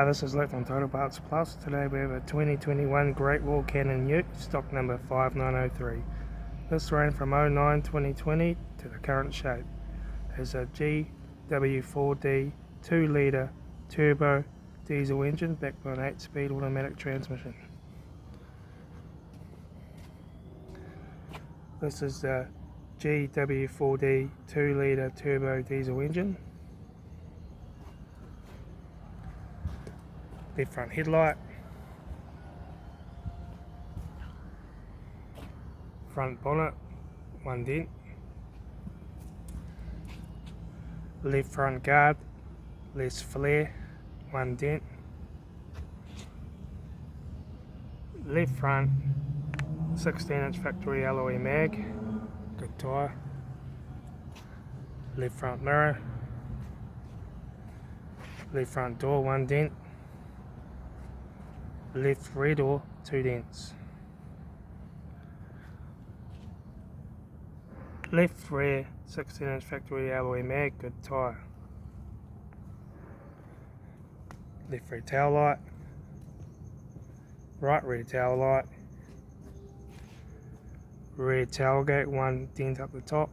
Hi, this is Litre from Total Parts Plus. Today we have a 2021 Great Wall Cannon Ute, stock number 5903. This ran from 09-2020 to the current shape. It's a GW4D 2 litre turbo diesel engine backed by an 8-speed automatic transmission. This is the GW4D 2 litre turbo diesel engine. Left front headlight, front bonnet, 1 dent, left front guard, less flare, 1 dent, left front 16-inch factory alloy mag, good tyre, left front mirror, left front door, 1 dent, left rear door, 2 dents. Left rear 16-inch factory alloy mag, good tyre. Left rear tail light. Right rear tail light. Rear tailgate, 1 dent up the top.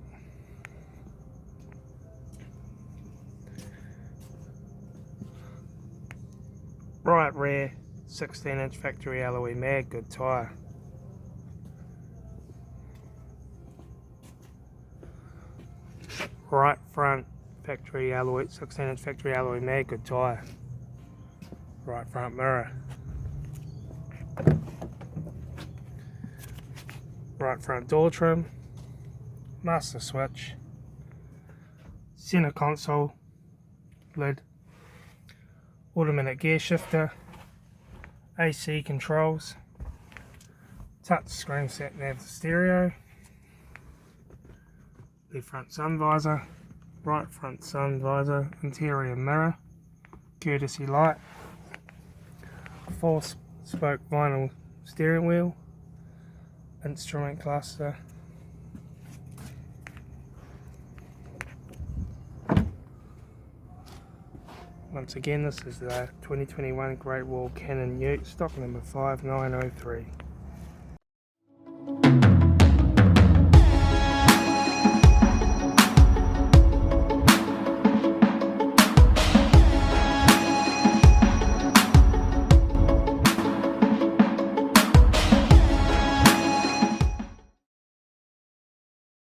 Right rear 16-inch factory alloy mag, good tyre. Right front factory alloy 16-inch factory alloy mag, good tyre. Right front mirror. Right front door trim. Master switch. Center console lid. Automatic gear shifter. AC controls, touch screen sat nav stereo, left front sun visor, right front sun visor, interior mirror, courtesy light, 4-spoke vinyl steering wheel, instrument cluster, once again, this is the 2021 Great Wall Cannon Ute, stock number 5903.